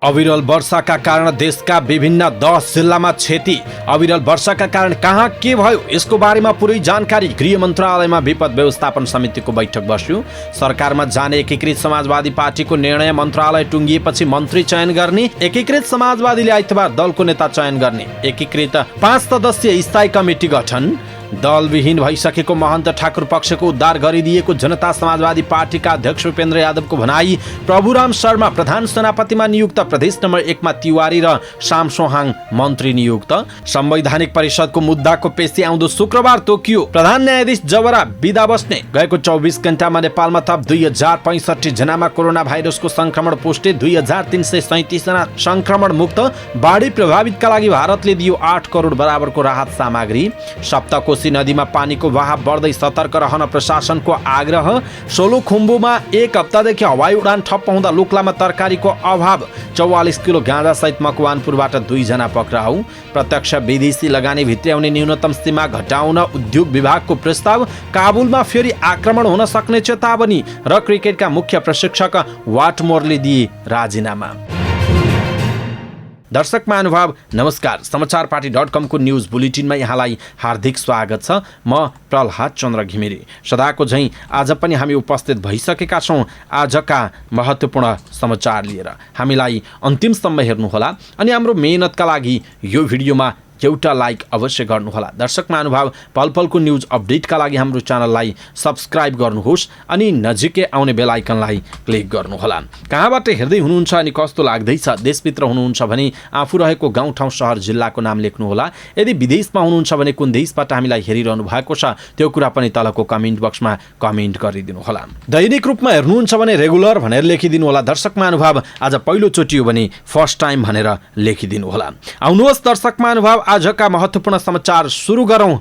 अविरल वर्षाका कारण देशका विभिन्न 10 जिल्लामा क्षति। अविरल वर्षाका कारण कहाँ के भयो यसको बारेमा पुरै जानकारी। गृह मन्त्रालयमा विपद व्यवस्थापन समितिको बैठक बस्यो। सरकारमा जाने एकीकृत समाजवादी पार्टीको निर्णय मन्त्रालय टुङ्गिएपछि मन्त्री चयन गर्ने। एकीकृत समाजवादीले आइतबार दलको नेता चयन गर्ने। एकीकृत 5 सदस्यीय स्थायी कमिटी गठन। दलविहीन भइसकेको महन्त ठाकुर पक्षको उद्धार गरिदिएको जनता समाजवादी पार्टीका अध्यक्ष उपेन्द्र यादवको भनाई। प्रभुराम शर्मा प्रधान सेनापतिमा नियुक्त। प्रदेश नम्बर 1 मा तिवारी र सामसोहाङ मन्त्री नियुक्त। संवैधानिक परिषदको मुद्दाको पेशी आउँदो शुक्रबार तोकियो। प्रधान न्यायाधीश जवरा बिदा बस्ने। गएको 24 घण्टामा नेपालमा थप 2065 जनामा कोरोना भाइरसको संक्रमण पुष्टि। 2337 जना संक्रमण मुक्त। बाढी प्रभावितका लागि भारतले दियो 8 करोड बराबरको राहत सामग्री। सप्तकोशी नदीमा पानीको बहाव बढ्दै सतर्क रहन प्रशासनको आग्रह। सोलुखुम्बुमा 1 हप्तादेखि हवाई उडान ठप्प हुँदा लुक्लामा तरकारीको अभाव। 44 किलो गाँजा सहित मकवानपुरबाट 2 जना पक्राउ। प्रत्यक्ष विदेशी लगानी भित्र्याउने न्यूनतम सीमा घटाउन उद्योग विभागको प्रस्ताव। काबुलमा फेरि आक्रमण हुन सक्ने चेतावनी र क्रिकेटका मुख्य प्रशिक्षक वाटमोरले दिए राजीनामा। दर्शक महानुभाव नमस्कार। समाचारपाटी.com को न्यूज बुलेटिनमा यहाँलाई हार्दिक स्वागत छ। म प्रहलाद चन्द्र घिमिरे। सदाको झैं आज पनि हामी उपस्थित भइसकेका छौं आजका महत्त्वपूर्ण समाचार लिएर। हामीलाई अन्तिमसम्म हेर्नुहोला अनि हाम्रो मेहनतका लागि यो भिडियोमा एउटा लाइक अवश्य गर्नुहोला। दर्शक महानुभाव पल पलको न्यूज अपडेटका लागि हाम्रो च्यानललाई सब्स्क्राइब गर्नुहोस् अनि नजिकै आउने बेल आइकनलाई क्लिक गर्नुहोला। कहाँबाट हेर्दै हुनुहुन्छ अनि कस्तो लाग्दैछ? देशभित्र हुनुहुन्छ भने आफू रहेको गाउँठाउँ सहर जिल्लाको नाम लेख्नुहोला। यदि विदेशमा हुनुहुन्छ भने कुन देशबाट हामीलाई हेरिरहनु भएको छ त्यो कुरा पनि तलको कमेन्ट बक्समा कमेन्ट गरिदिनुहोला। दैनिक रूपमा हेर्नुहुन्छ भने रेगुलर भनेर लेखिदिनुहोला। दर्शक महानुभाव आज पहिलोचोटि हो भने फर्स्ट टाइम भनेर लेखिदिनुहोला। आउनुहोस् दर्शक महानुभाव आजका महत्त्वपूर्ण समाचार सुरु गरौं।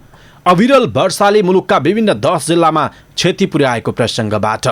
अविरल वर्षाले मुलुकका विभिन्न 10 जिल्लामा क्षति पुर्याएको प्रसङ्गबाट।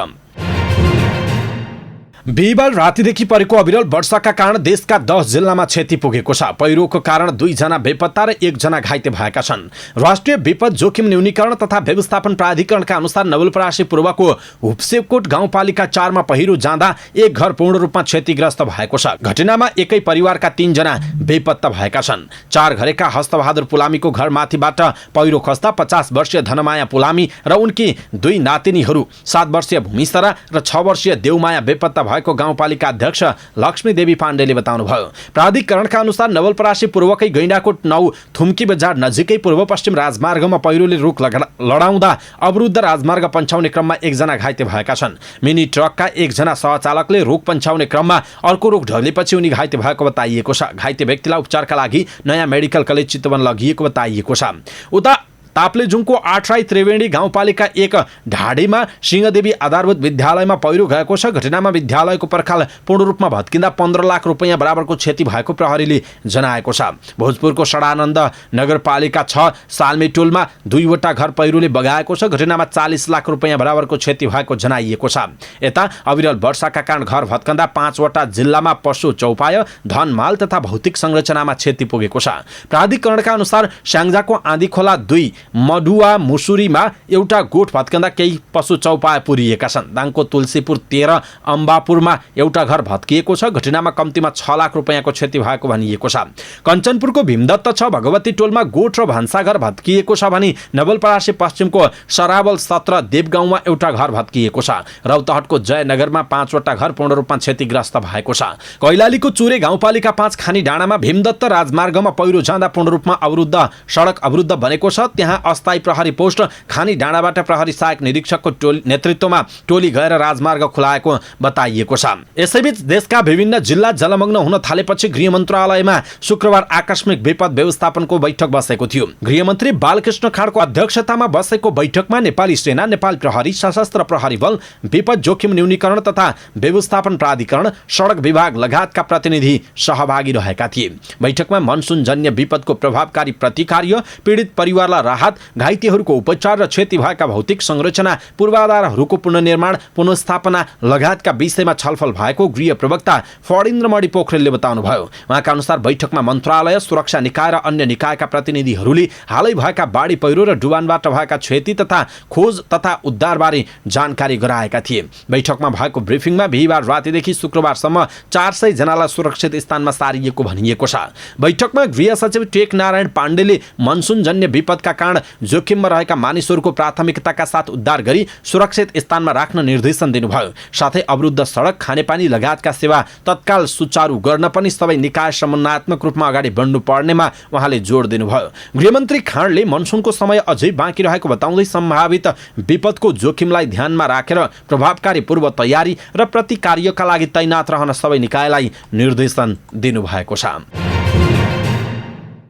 बिहिबार रातिदेखि परेको अविरल वर्षाका कारण देशका 10 जिल्लामा क्षति पुगेको छ। पहिरोको कारण 2 जना बेपत्ता र 1 जना घाइते भएका छन्। राष्ट्रिय विपद जोखिम न्यूनीकरण तथा व्यवस्थापन प्राधिकरणका अनुसार नवलपरासी पूर्वको हुप्सेकोट गाउँपालिका 4 मा पहिरो जाँदा 1 घर पूर्ण रूपमा क्षतिग्रस्त भएको छ। घटनामा एकै परिवारका 3 जना बेपत्ता भएका छन्। 4 घरेका हस्तबहादुर पुलामीको घर माथिबाट पहिरो खस्दा 50 वर्षीय धनमाया पुलामी र उनकी 2 नातिनीहरू 7 वर्षीय भूमिसरा र 6 वर्षीय देवमाया बेपत्ता भएको गाउँपालिका अध्यक्ष लक्ष्मी देवी पाण्डेले बताउनुभयो। प्राधिकरणका अनुसार नवलपरासी पूर्वकै गैंडाकोट 9 थुम्की बजार नजिकै पूर्व पश्चिम राजमार्गमा पहिरोले रुख लडाउँदा अवरुद्ध राजमार्ग पन्छाउने क्रममा 1 जना घाइते भएका छन्। मिनी ट्रकका 1 जना सहचालकले रुख पन्छाउने क्रममा अर्को रुख ढलेपछि उनी घाइते भएको बताइएको छ। घाइते व्यक्तिलाई उपचारका लागि नयाँ मेडिकल कलेज चितवन लगिएको बताइएको छ। उता ताप्लेजुङको 8 राई त्रिवेणी गाउँपालिका 1 ढाडीमा सिंहदेवी आधारभूत विद्यालयमा पहिरो गएको छ। घटनामा विद्यालयको पर्खाल पूर्ण रूपमा भत्किँदा 15 लाख रुपैयाँ बराबरको क्षति भएको प्रहरीले जनाएको छ। भोजपुरको सडानन्द नगरपालिका 6 सालमेटोलमा 2 वटा घर पहिरोले बगाएको छ। घटनामा 40 लाख रुपैयाँ बराबरको क्षति भएको जनाइएको छ। यता अविरल वर्षाका कारण घर भत्कँदा 5 वटा जिल्लामा पशु चौपाय, धनमाल तथा भौतिक संरचनामा क्षति पुगेको छ। प्राधिकरणका अनुसार स्याङ्जाको आँधीखोला 2 मडुवा मुसुरीमा एउटा गोठ भत्कँदा केही पशु चौपाय पुरिएका छन्। दाङको तुलसीपुर 13 अम्बापुरमा एउटा घर भत्किएको छ। घटनामा कम्तीमा 6 लाख रुपैयाँको क्षति भएको भनिएको छ। कञ्चनपुरको भीमदत्त 6 भगवती टोलमा गोठ र भान्साघर भत्किएको छ भने नवलपरासी पश्चिमको सरावल 17 देवगाउँमा एउटा घर भत्किएको छ। रौतहटको जयनगरमा 5 वटा घर पूर्ण रूपमा क्षतिग्रस्त भएको छ। कैलालीको चुरे गाउँपालिका 5 खानी डाँडामा भीमदत्त राजमार्गमा पहिरो जाँदा पूर्ण रूपमा अवरुद्ध सडक अवरुद्ध बनेको छ। त्यहाँ अस्थायी प्रहरी पोस्ट खानी डाँडाबाट प्रहरी सहायक निरीक्षकको नेतृत्वमा टोली गएर राजमार्ग खुलाएको बताइएको छ। यसैबीच देशका विभिन्न जिल्ला जलमग्न हुन थालेपछि गृह मन्त्रालयमा शुक्रबार आकस्मिक विपद व्यवस्थापनको बैठक बसेको थियो। गृहमन्त्री बालकृष्ण खाँडको अध्यक्षतामा बसेको बैठकमा नेपाली सेना, नेपाल प्रहरी, सशस्त्र प्रहरी बल, विपद जोखिम न्यूनीकरण तथा व्यवस्थापन प्राधिकरण, सडक विभाग लगायतका प्रतिनिधि सहभागी रहेका थिए। बैठकमा मनसुनजन्य विपदको प्रभावकारी प्रतिकार, पीडित परिवारलाई राहत, घाइतेहरूको उपचार र क्षति भएका भौतिक संरचना, पूर्वाधारहरूको पुनर्निर्माण, पुनर्स्थापना लगायतका विषयमा छलफल भएको गृह प्रवक्ता फणीन्द्रमणि पोखरेलले बताउनुभयो। उहाँका अनुसार बैठकमा मन्त्रालय, सुरक्षा निकाय र अन्य निकायका प्रतिनिधिहरूले हालै भएका बाढी पहिरो र डुबानबाट भएका क्षति तथा खोज तथा उद्धारबारे जानकारी गराएका थिए। बैठकमा भएको ब्रिफिङमा बिहिबार रातिदेखि शुक्रबारसम्म 400 जनालाई सुरक्षित स्थानमा सारिएको भनिएको छ। बैठकमा गृह सचिव टेक नारायण पाण्डेले मनसुनजन्य विपदका कारण जोखिममा रहेका मानिसहरूको प्राथमिकताका साथ उद्धार गरी सुरक्षित स्थानमा राख्न निर्देशन दिनुभयो। साथै अवरुद्ध सडक, खानेपानी लगायतका सेवा तत्काल सुचारू गर्न पनि सबै निकाय समन्वयात्मक रूपमा अगाडि बढ्नु पर्नेमा उहाँले जोड दिनुभयो। गृहमन्त्री खाँडले मनसुनको समय अझै बाँकी रहेको बताउँदै सम्भावित विपदको जोखिमलाई ध्यानमा राखेर प्रभावकारी पूर्व तयारी र प्रतिकार्यका लागि तैनात रहन सबै निकायलाई निर्देशन दिनुभएको छ।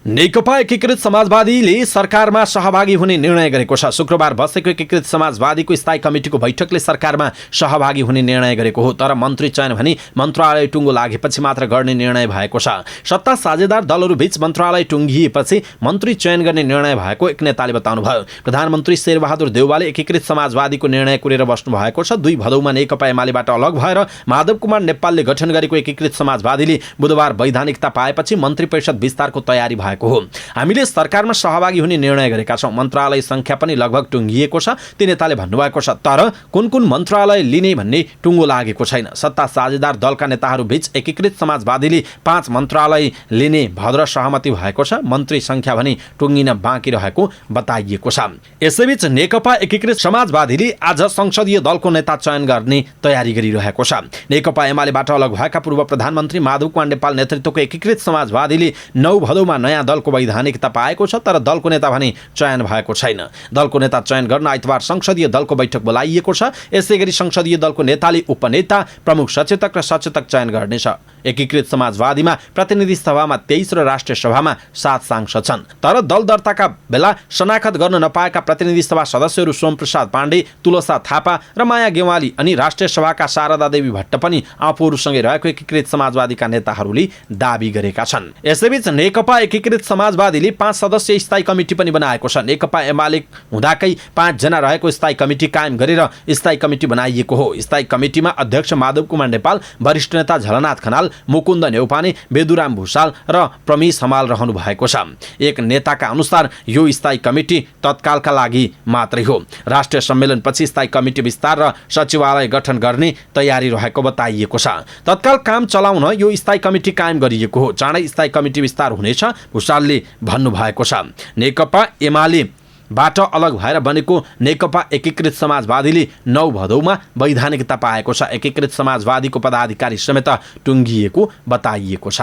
नेकपा एकीकृत समाजवादीले सरकारमा सहभागी हुने निर्णय गरेको छ। शुक्रबार बसेको एकीकृत समाजवादीको स्थायी कमिटिको बैठकले सरकारमा सहभागी हुने निर्णय गरेको हो, तर मन्त्री चयन भने मन्त्रालय टुङ्गो लागेपछि मात्र गर्ने निर्णय भएको छ। सत्ता साझेदार दलहरूबीच मन्त्रालय टुङ्गिएपछि मन्त्री चयन गर्ने निर्णय भएको एक नेताले बताउनुभयो। प्रधानमन्त्री शेरबहादुर देउवाले एकीकृत समाजवादीको निर्णय कुरेर बस्नु भएको छ। 2 भदौमा नेकपा एमालेबाट अलग भएर माधव कुमार नेपालले गठन गरेको एकीकृत समाजवादीले बुधबार वैधानिकता पाएपछि मन्त्री परिषद विस्तारको तयारी भएको हो। हामीले सरकारमा सहभागी हुने निर्णय गरेका छौं। मन्त्रालय संख्या पनि लगभग टुङ्गिएको छ, ती नेताले भन्नुभएको छ। तर कुन कुन मन्त्रालय लिने भन्ने टुङ्गो लागेको छैन। सत्ता साझेदार दलका नेताहरू बीच एकीकृत समाजवादीले 5 मन्त्रालय लिने भद्र सहमति भएको छ। मन्त्री संख्या भने टुङ्गिन बाँकी रहेको बताइएको छ। यसैबीच नेकपा एकीकृत समाजवादीले आज संसदीय दलको नेता चयन गर्ने तयारी गरिरहेको छ। नेकपा एमालेबाट अलग भएका पूर्व प्रधानमन्त्री माधव कुमार नेपाल नेतृत्वको एकीकृत समाजवादीले 9 भदौमा नयाँ दलको वैधानिकता पाएको छ, तर दलको नेता भने चयन भएको छैन। दलको नेता चयन गर्न आइतबार संसदीय दलको बैठक बोलाइएको छ। यसैगरी संसदीय दलको नेताले उपनेता, प्रमुख सचेतक र सचेतक चयन गर्नेछ। एकीकृत समाजवादीमा प्रतिनिधि सभामा 23 र राष्ट्रिय सभामा 7 सांसद छन्, तर दल दर्ताका बेला शनाखत गर्न नपाएका प्रतिनिधि सभा सदस्यहरू सोमप्रसाद पाण्डे, तुलसा थापा र माया गेवाली अनि राष्ट्रिय सभाका शारदा देवी भट्ट पनि आफूहरूसँगै रहेको एकीकृत समाजवादीका नेताहरूले दाबी गरेका छन्। यसैबीच नेकपा एकीकृत समाजवादीले 5 सदस्यीय स्थायी कमिटी पनि बनाएको छ। नेकपा एमाले हुँदाकै 5 जना रहेको स्थायी कमिटी कायम गरेर स्थायी कमिटी बनाइएको हो। स्थायी कमिटीमा अध्यक्ष माधव कुमार नेपाल, वरिष्ठ नेता झलनाथ खनाल, मुकुन्द नेउपाने, बेदुराम भूषाल र प्रमेश हमाल रहनु भएको छ। एक नेताका अनुसार यो स्थायी कमिटी तत्कालका लागि मात्रै हो। राष्ट्रिय सम्मेलनपछि स्थायी कमिटी विस्तार र सचिवालय गठन गर्ने तयारी रहेको बताइएको छ। तत्काल काम चलाउन यो स्थायी कमिटी कायम गरिएको हो। चाँडै स्थायी कमिटी विस्तार हुनेछ भूषालले भन्नुभएको छ। नेकपा एमाले बाट अलग भएर बनेको नेकपा एकीकृत समाजवादीले 9 भदौमा वैधानिकता पाएको छ। एकीकृत समाजवादीको पदाधिकारी समेत टुङ्गिएको बताइएको छ।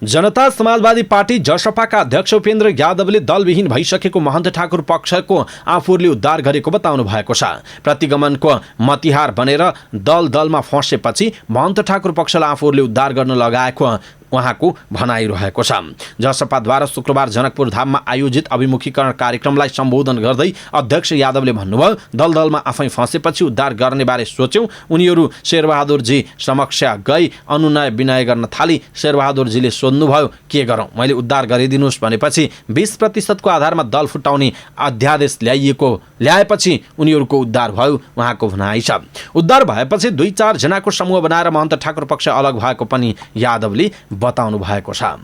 जनता समाजवादी पार्टी जसपाका अध्यक्ष उपेन्द्र यादवले दलविहीन भइसकेको महन्त ठाकुर पक्षको आफूहरूले उद्धार गरेको बताउनु भएको छ। प्रतिगमनको मतिहार बनेर दलमा फँसेपछि महन्त ठाकुर पक्षलाई आफूहरूले उद्धार गर्न लगाएको उहाँको भनाइरहेको छ। जसपाद्वारा शुक्रबार जनकपुर धाममा आयोजित अभिमुखीकरण कार्यक्रमलाई सम्बोधन गर्दै अध्यक्ष यादवले भन्नुभयो, दलमा आफै फँसेपछि उद्धार गर्ने बारे सोच्यौं। उनीहरू शेरबहादुरजी समक्ष गई अनुनय विनय गर्न थाली। शेरबहादुरजीले सोध्नुभयो के गरौँ, मैले उद्धार गरिदिनुहोस् भनेपछि 20% आधारमा दल फुटाउने अध्यादेश ल्याएपछि उनीहरूको उद्धार भयो, उहाँको भनाइ छ। उद्धार भएपछि 2-4 जनाको समूह बनाएर महन्त ठाकुर पक्ष अलग भएको पनि यादवले बताउनु भएको छ।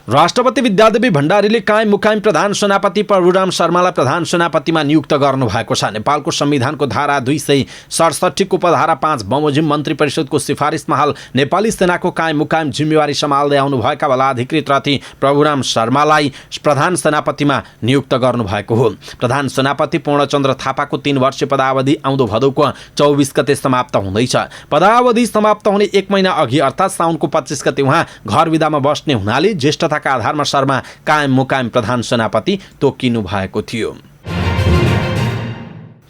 राष्ट्रपति विद्यादेवी भण्डारीले कायम मुकायम प्रधान सेनापति प्रभुराम शर्मालाई प्रधान सेनापतिमा नियुक्त गर्नु भएको छ। नेपालको संविधानको धारा 267 को उपधारा 5 बमोजिम मन्त्री परिषदको सिफारिसमा हाल नेपाली सेनाको कायम मुकायम जिम्मेवारी सम्हाल्दै आउनुभएका बलाधिकृत रथी प्रभुराम शर्मालाई प्रधान सेनापतिमा नियुक्त गर्नु भएको हो। प्रधान सेनापति पूर्णचन्द्र थापाको 3 वर्षीय पदावधि आउँदो भदौको 24 गते समाप्त हुँदैछ। पदावधि समाप्त हुने 1 महिना अघि अर्थात् साउनको 25 गते उहाँ घर विदामा बस्ने हुनाले ज्येष्ठ का आधारमा शर्मा कायम मुकायम प्रधान सेनापति तोकिनु भएको थियो।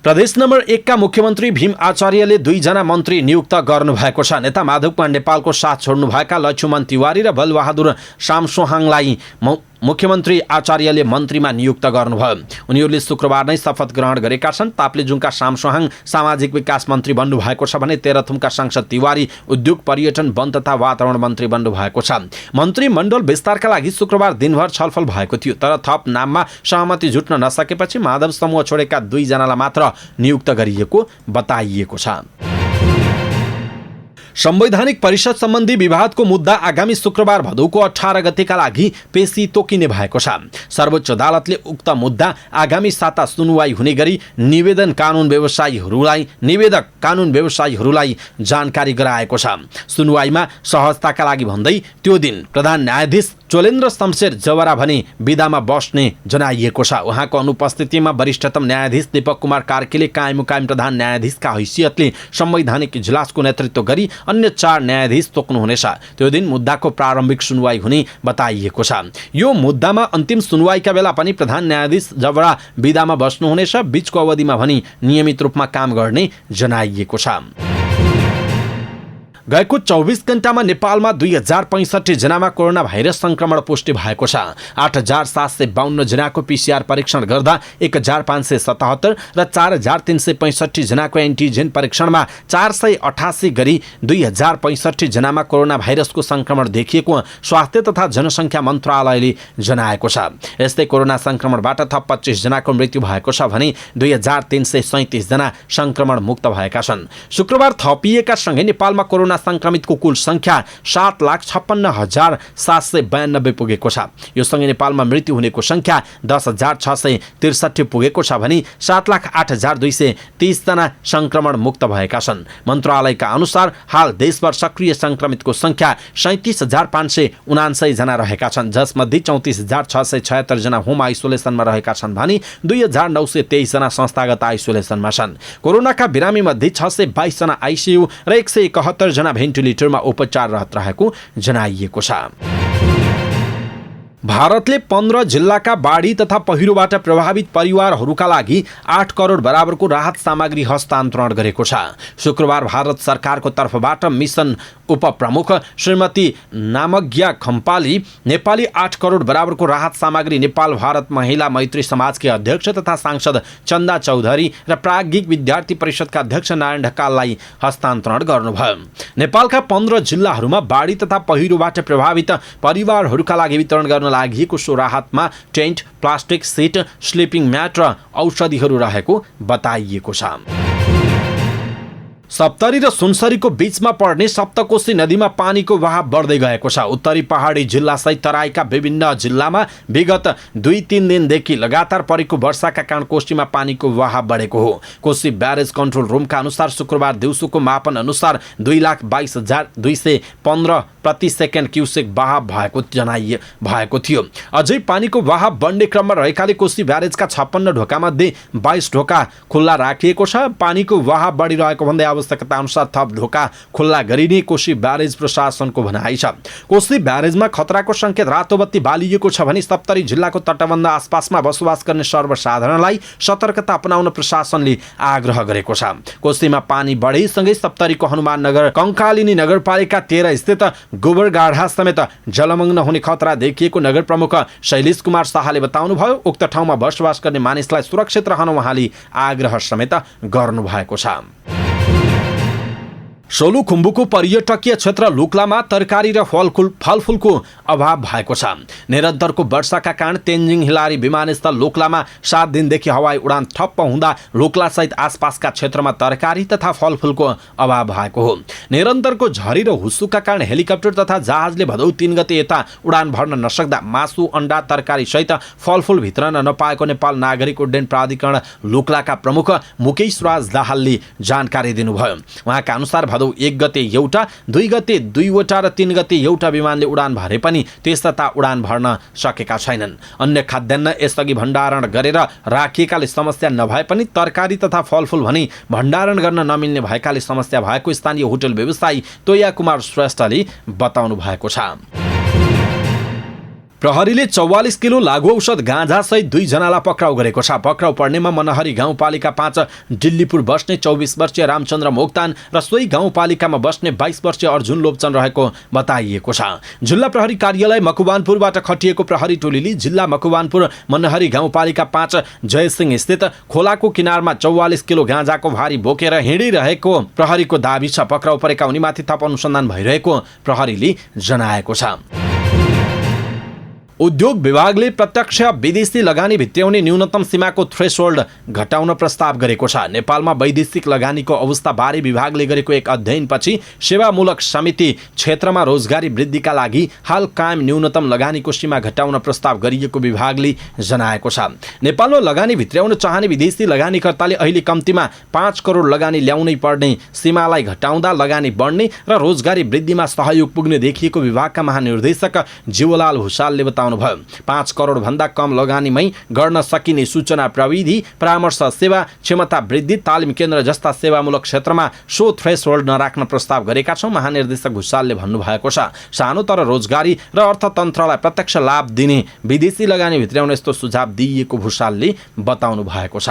प्रदेश नम्बर 1 का मुख्यमन्त्री भीम आचार्यले 2 जना मन्त्री नियुक्त गर्नुभएको छ। नेता माधव कुमार नेपालको साथ छोड्नुभएका लक्ष्मण तिवारी र बलबहादुर सामसोहाङलाई मुख्यमन्त्री आचार्यले मन्त्रीमा नियुक्त गर्नुभयो। उनीहरूले शुक्रबार नै शपथ ग्रहण गरेका छन्। ताप्लेजुङका सामसोहाङ सामाजिक विकास मन्त्री बन्नुभएको छ भने तेह्रथुमका सांसद तिवारी उद्योग पर्यटन वन तथा वातावरण मन्त्री बन्नुभएको छ। मन्त्रीमण्डल विस्तारका लागि शुक्रबार दिनभर छलफल भएको थियो, तर थप नाममा सहमति जुट्न नसकेपछि माधव समूह छोडेका 2 जनालाई मात्र नियुक्त गरिएको बताइएको छ। संवैधानिक परिषद सम्बन्धी विवादको मुद्दा आगामी शुक्रबार भदौको 18 गतेका लागि पेशी तोकिने भएको छ। सर्वोच्च अदालतले उक्त मुद्दा आगामी साता सुनवाई हुने गरी निवेदक कानुन व्यवसायीहरूलाई जानकारी गराएको छ। सुनवाईमा सहजताका लागि भन्दै त्यो दिन प्रधान न्यायाधीश चोलेन्द्र शमशेर जवरा भने बिदामा बस्ने जनाइएको छ। उहाँको अनुपस्थितिमा वरिष्ठतम न्यायाधीश दीपक कुमार कार्कीले कायम प्रधान न्यायाधीशका हैसियतले संवैधानिक इजलासको नेतृत्व गरी अन्य 4 न्यायाधीश तोक्नुहुनेछ। त्यो दिन मुद्दाको प्रारम्भिक सुनवाई हुने बताइएको छ। यो मुद्दामा अन्तिम सुनवाईका बेला पनि प्रधान न्यायाधीश जवरा बिदामा बस्नुहुनेछ। बीचको अवधिमा भने नियमित रूपमा काम गर्ने जनाइएको छ। गएको 24 घण्टामा नेपालमा 2065 जनामा कोरोना भाइरस संक्रमण पुष्टि भएको छ। 8752 जनाको पीसीआर परीक्षण गर्दा 1577 र 4365 जनाको एन्टिजेन परीक्षणमा 488 गरी 2065 जनामा कोरोना भाइरसको संक्रमण देखिएको स्वास्थ्य तथा जनसङ्ख्या मन्त्रालयले जनाएको छ। यस्तै कोरोना संक्रमणबाट थप 25 जनाको मृत्यु भएको छ भने 2337 जना संक्रमण मुक्त भएका छन्। शुक्रबार थपिएका सँगै नेपालमा कोरोना संक्रमितको कुल संख्या 7,56,792 पुगेको छ। यो सँगै नेपालमा मृत्यु हुनेको संख्या 10,663 पुगेको छ भने 7,08,230 जना संक्रमण मुक्त भएका छन्। मन्त्रालयका अनुसार हाल देशभर सक्रिय संक्रमितको संख्या 37,579 जना रहेका छन्, जसमध्ये 34,676 जना होम आइसोलेसनमा रहेका छन् भने 2,923 जना संस्थागत आइसोलेसनमा छन्। कोरोनाका बिरामी मध्ये 622 जना आइसियु र 171 जना भेन्टिलेटरमा उपचाररत रहेको जनाइएको छ। भारतले 15 जिल्लाका बाढी तथा पहिरोबाट प्रभावित परिवारहरूका लागि 8 करोड बराबरको राहत सामग्री हस्तान्तरण गरेको छ। शुक्रबार भारत सरकारको तर्फबाट मिसन उपप्रमुख श्रीमती नामग्या खम्पाली नेपाली 8 करोड बराबरको राहत सामग्री नेपाल भारत महिला मैत्री समाजकी अध्यक्ष तथा सांसद चन्दा चौधरी र प्राज्ञिक विद्यार्थी परिषदका अध्यक्ष नारायण ढकाललाई हस्तान्तरण गर्नुभयो। नेपालका 15 जिल्लाहरूमा बाढी तथा पहिरोबाट प्रभावित परिवारहरूका लागि वितरण गर्न लागि सो राहतमा tent, plastic sheet, sleeping mat र औषधिहरू रहेको बताइएको छ। सप्तरी र सुनसरीको बीचमा पर्ने सप्तकोशी नदीमा पानीको बहाव बढ्दै गएको छ। उत्तरी पहाडी जिल्लासहित तराईका विभिन्न जिल्लामा विगत 2-3 दिनदेखि लगातार परेको वर्षाका कारण कोशीमा पानीको बहाव बढेको हो। कोशी ब्यारेज कन्ट्रोल रुमका अनुसार शुक्रबार दिउँसोको मापन अनुसार 2,22,215 प्रति सेकेन्ड क्युसेक बहाव भएको थियो। अझै पानीको बहाव बढ्ने क्रममा रहेकाले कोशी ब्यारेजका 56 ढोकामध्ये 22 ढोका खुल्ला राखिएको छ। पानीको बहाव बढिरहेको भन्दै आवश्यकता अनुसार थप ढोका खुल्ला गरिने कोशी ब्यारेज प्रशासनको भनाइ छ। कोशी ब्यारेजमा खतराको संकेत रातो बत्ती बालिएको छ भने सप्तरी जिल्लाको तटबन्ध आसपासमा बसोबास गर्ने सर्वसाधारणलाई सतर्कता अपनाउन प्रशासनले आग्रह गरेको छ। कोशीमा पानी बढेसँगै सप्तरीको हनुमान नगर, कंकालिनी नगरपालिका 13 स्थित गोबरगाढा समेत जलमग्न हुने खतरा देखिएको नगर प्रमुख शैलेश कुमार शाहले बताउनुभयो। उक्त ठाउँमा बसोबास गर्ने मानिसलाई सुरक्षित रहन उहाँले आग्रह समेत गर्नुभएको छ। सोलुखुम्बुको पर्यटकीय क्षेत्र लुक्लामा तरकारी र फलफुलको अभाव भएको छ। निरन्तरको वर्षाका कारण तेन्जिङ हिलारी विमानस्थल लुक्लामा 7 दिनदेखि हवाई उडान ठप्प हुँदा लुक्लासहित आसपासका क्षेत्रमा तरकारी तथा फलफुलको अभाव भएको हो। निरन्तरको झरी र हुस्सुका कारण हेलिकप्टर तथा जहाजले भदौ 3 गते यता उडान भर्न नसक्दा मासु, अन्डा, तरकारी सहित फलफुल भित्रन नपाएको नेपाल नागरिक उड्डयन प्राधिकरण लुक्लाका प्रमुख मुकेश राज दाहालले जानकारी दिनुभयो। उहाँका अनुसार 1 गते एउटा, 2 गते 2वटा र 3 गते एउटा विमानले उडान भरे पनि त्यसता उडान भर्न सकेका छैनन्। अन्य खाद्यान्न यसअघि भण्डारण गरेर राखिएकाले समस्या नभए पनि तरकारी तथा फलफुल भने भण्डारण गर्न नमिल्ने भएकाले समस्या भएको स्थानीय होटल व्यवसायी तोया कुमार श्रेष्ठले बताउनु भएको छ। प्रहरीले 44 किलो लागु औषध गाँजा सहित 2 जनालाई पक्राउ गरेको छ। पक्राउ पर्नेमा मनहरी गाउँपालिका 5 दिल्लीपुर बस्ने 24 वर्षीय रामचन्द्र मोक्तान र सोही गाउँपालिकामा बस्ने 22 वर्षीय अर्जुन लोप्चन रहेको बताइएको छ। जिल्ला प्रहरी कार्यालय मकुवानपुरबाट खटिएको प्रहरी टोलीले जिल्ला मकुवानपुर मनहरी गाउँपालिका 5 जयसिंह स्थित खोलाको किनारमा 44 किलो गाँजाको भारी बोकेर हिँडिरहेको प्रहरीको दाबी छ। पक्राउ परेका उनीमाथि थप अनुसन्धान भइरहेको प्रहरीले जनाएको छ। उद्योग विभागले प्रत्यक्ष विदेशी लगानी भित्र्याउने न्यूनतम सीमाको थ्रेसहोल्ड घटाउन प्रस्ताव गरेको छ। नेपालमा वैदेशिक लगानीको अवस्थाबारे विभागले गरेको एक अध्ययनपछि सेवामूलक समिति क्षेत्रमा रोजगारी वृद्धिका लागि हाल कायम न्यूनतम लगानीको सीमा घटाउन प्रस्ताव गरिएको विभागले जनाएको छ। नेपालमा लगानी भित्र्याउन चाहने विदेशी लगानीकर्ताले अहिले कम्तीमा 5 करोड लगानी ल्याउनै पर्ने सीमालाई घटाउँदा लगानी बढ्ने र रोजगारी वृद्धिमा सहयोग पुग्ने देखिएको विभागका महानिर्देशक जीवलाल भुषालले बताउनु भयो। 5 करोड भन्दा कम लगानीमै गर्न सकिने सूचना प्रविधि, परामर्श सेवा, क्षमता वृद्धि, तालिम केन्द्र जस्ता सेवामूलक क्षेत्रमा सो थ्रेसहोल्ड नराख्न प्रस्ताव गरेका छौँ, महानिर्देशक भुषालले भन्नुभएको छ। सानो तर रोजगारी र अर्थतन्त्रलाई प्रत्यक्ष लाभ दिने विदेशी लगानी भित्र्याउन यस्तो सुझाव दिइएको भुषालले बताउनु भएको छ।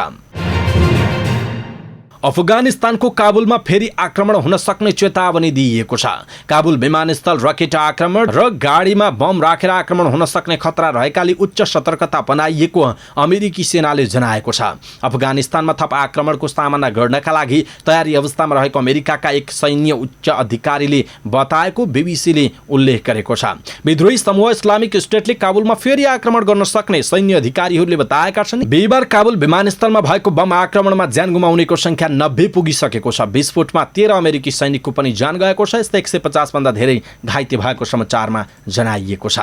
अफगानिस्तानको काबुलमा फेरि आक्रमण हुन सक्ने चेतावनी दिइएको छ। काबुल विमानस्थल रकेट आक्रमण र गाडीमा बम राखेर आक्रमण हुन सक्ने खतरा रहेकाले उच्च सतर्कता अपनाइएको अमेरिकी सेनाले जनाएको छ। अफगानिस्तानमा थप आक्रमणको सामना गर्नका लागि तयारी अवस्थामा रहेको अमेरिकाका एक सैन्य उच्च अधिकारीले बताएको बीबीसीले उल्लेख गरेको छ। विद्रोही समूह इस्लामिक स्टेटले काबुलमा फेरि आक्रमण गर्न सक्ने सैन्य अधिकारीहरूले बताएका छन्। बिहिबार काबुल विमानस्थलमा भएको बम आक्रमणमा ज्यान गुमाउनेको संख्या 90 पुगिसकेको छ। विस्फोटमा 13 अमेरिकी सैनिकको पनि ज्यान गएको छ। यस्तै 150 भन्दा धेरै घाइते भएको समाचारमा जनाइएको छ।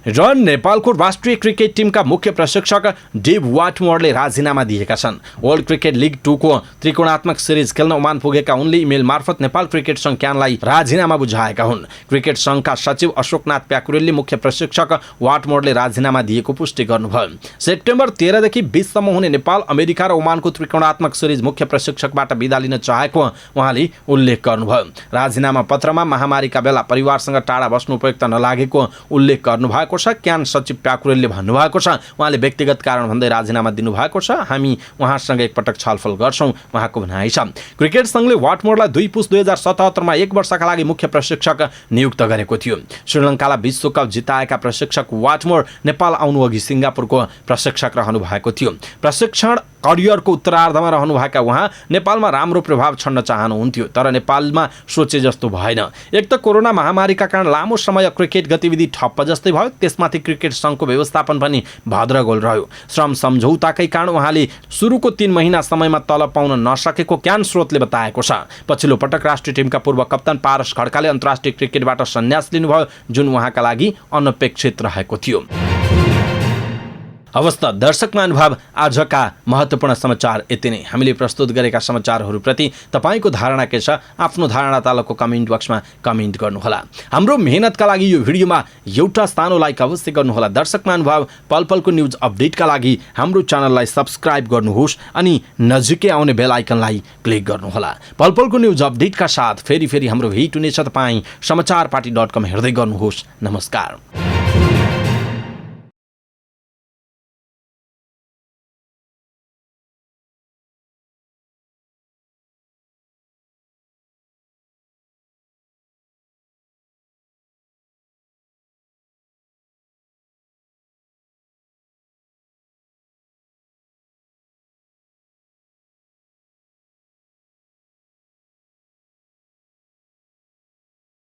र नेपालको राष्ट्रिय क्रिकेट टिमका मुख्य प्रशिक्षक डेभ वाटमोरले राजीनामा दिएका छन्। वर्ल्ड क्रिकेट लिग 2 को त्रिकोणात्मक सिरिज खेल्न ओमान पुगेका उनले इमेल मार्फत नेपाल क्रिकेट संघ क्यानलाई राजीनामा बुझाएका हुन्। क्रिकेट संघका सचिव अशोकनाथ प्याकुरेलले मुख्य प्रशिक्षक वाटमोरले राजीनामा दिएको पुष्टि गर्नुभयो। सेप्टेम्बर 13 देखि 20 सम्म हुने नेपाल, अमेरिका र ओमानको त्रिकोणात्मक सिरिज मुख्य प्रशिक्षकबाट बिदा लिन चाहेको उहाँले उल्लेख गर्नुभयो। राजीनामा पत्रमा महामारीका बेला परिवारसँग टाढा बस्नु उपयुक्त नलागेको उल्लेख गर्नुभयो क्यान सचिव प्याकुरेलले भन्नुभएको छ। उहाँले व्यक्तिगत कारण भन्दै राजीनामा दिनुभएको छ। हामी उहाँसँग एकपटक छलफल गर्छौं, उहाँको भनाइ छ। क्रिकेट संघले वाटमोरलाई 2 पुस 2077 मा 1 वर्षका लागि मुख्य प्रशिक्षक नियुक्त गरेको थियो। श्रीलङ्कालाई विश्वकप जिताएका प्रशिक्षक वाटमोर नेपाल आउनु अघि सिङ्गापुरको प्रशिक्षक रहनु भएको थियो। प्रशिक्षण करियरको उत्तरार्धमा रहनुभएका उहाँ नेपालमा राम्रो प्रभाव छड्न चाहनुहुन्थ्यो, तर नेपालमा सोचे जस्तो भएन। एक त कोरोना महामारीका कारण लामो समय क्रिकेट गतिविधि ठप्प जस्तै भयो, त्यसमाथि क्रिकेट संघको व्यवस्थापन पनि भद्रगोल रह्यो। श्रम सम्झौताकै कारण उहाँले सुरुको 3 महिना समयमा तलब पाउन नसकेको क्यान स्रोतले बताएको छ। पछिल्लो पटक राष्ट्रिय टिमका पूर्व कप्तान पारस खड्काले अन्तर्राष्ट्रिय क्रिकेटबाट सन्यास लिनुभयो, जुन उहाँका लागि अनपेक्षित रहेको थियो। अवस्था दर्शक महानुभाव, आजका महत्त्वपूर्ण समाचार यति नै। हामीले प्रस्तुत गरेका समाचारहरूप्रति तपाईको धारणा के छ? आफ्नो धारणा तलको कमेन्ट बक्समा कमेन्ट गर्नुहोला। हाम्रो मेहनतका लागि यो भिडियोमा एउटा सानो लाइक अवश्य गर्नुहोला। दर्शक महानुभाव, पलपलको न्युज अपडेटका लागि हाम्रो च्यानललाई सब्स्क्राइब गर्नुहोस् अनि नजिकै आउने बेल आइकनलाई क्लिक गर्नुहोला। पलपलको न्युज अपडेटका साथ फेरि हाम्रो भेट हुनेछ। तपाईँ समाचारपाटी.com हेर्दै गर्नुहोस्। नमस्कार।